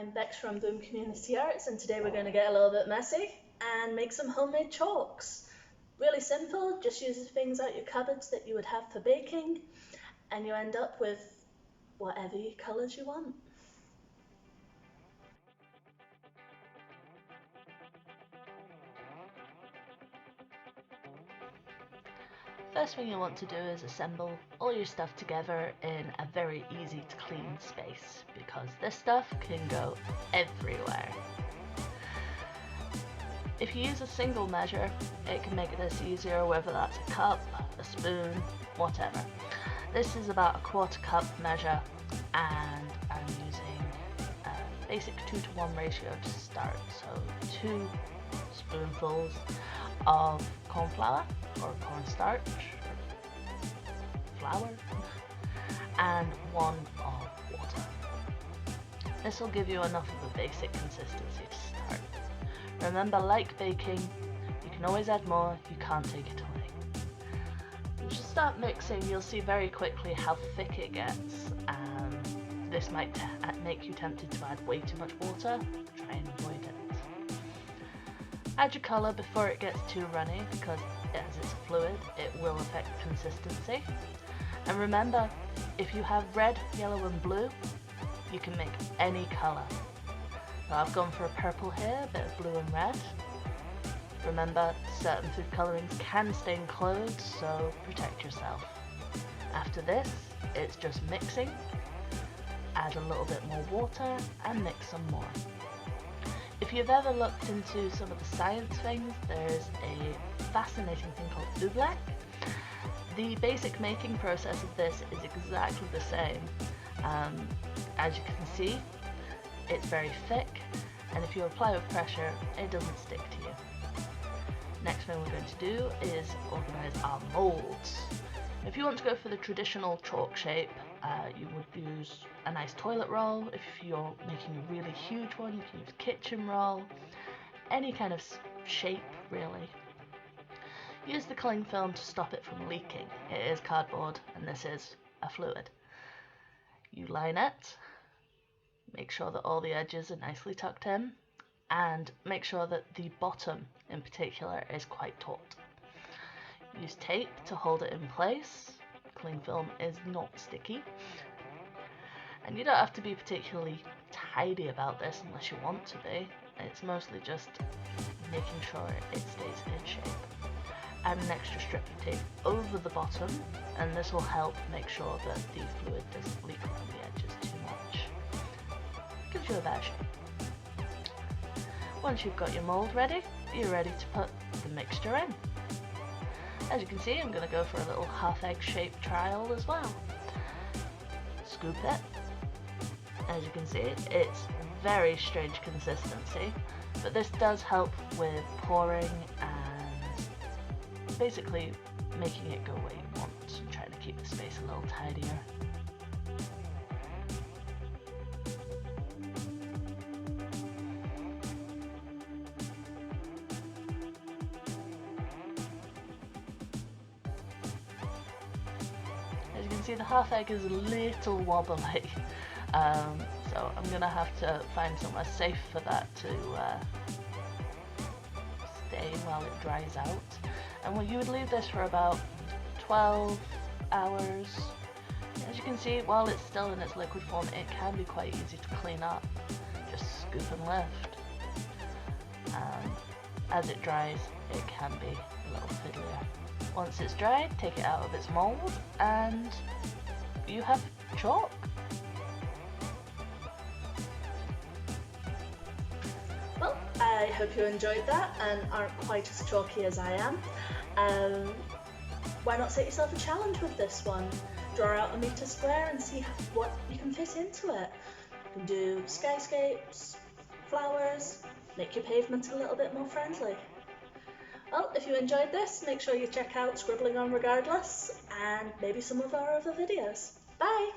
I'm Bex from Boom Community Arts, and today we're going to get a little bit messy and make some homemade chalks. Really simple, just use the things out your cupboards that you would have for baking, and you end up with whatever colours you want. First thing you want to do is assemble all your stuff together in a very easy to clean space, because this stuff can go everywhere. If you use a single measure, it can make this easier, whether that's a cup, a spoon, whatever. This is about a 1/4 cup measure, and I'm using a basic 2:1 ratio to start. So 2 spoonfuls of corn flour or cornstarch, flour, and 1 of water. This will give you enough of a basic consistency to start. Remember, like baking, you can always add more, you can't take it away. As you start mixing, you'll see very quickly how thick it gets, and this might make you tempted to add way too much water. Try and avoid it. Add your colour before it gets too runny, because as it's a fluid, it will affect consistency. And remember, if you have red, yellow and blue, you can make any colour. So I've gone for a purple here, a bit of blue and red. Remember, certain food colourings can stain clothes, so protect yourself. After this, it's just mixing. Add a little bit more water and mix some more. If you've ever looked into some of the science things, there's a fascinating thing called oobleck. The basic making process of this is exactly the same. As you can see, it's very thick, and if you apply with pressure, it doesn't stick to you. Next thing we're going to do is organise our moulds. If you want to go for the traditional chalk shape, you would use a nice toilet roll. If you're making a really huge one, you can use kitchen roll, any kind of shape really. Use the cling film to stop it from leaking. It is cardboard and this is a fluid. You line it, make sure that all the edges are nicely tucked in, and make sure that the bottom in particular is quite taut. Use tape to hold it in place. Cling film is not sticky. And you don't have to be particularly tidy about this unless you want to be. It's mostly just making sure it stays in shape. Add an extra strip of tape over the bottom, and this will help make sure that the fluid doesn't leak around the edges too much. Gives you a better shape. Once you've got your mould ready, you're ready to put the mixture in. As you can see, I'm going to go for a little half egg shaped trial as well. Scoop it. As you can see, it's very strange consistency, but this does help with pouring and basically making it go where you want and trying to keep the space a little tidier. As you can see, the half egg is a little wobbly, so I'm going to have to find somewhere safe for that to stay while it dries out. And you would leave this for about 12 hours. As you can see, while it's still in its liquid form, it can be quite easy to clean up. Just scoop and lift. As it dries, it can be a little fiddlier. Once it's dried, take it out of its mould and you have chalk. Well, I hope you enjoyed that and aren't quite as chalky as I am. Why not set yourself a challenge with this one? Draw out a metre square and see what you can fit into it. You can do skyscapes, flowers, make your pavement a little bit more friendly. Well, if you enjoyed this, make sure you check out Scribbling on regardless and maybe some of our other videos. Bye!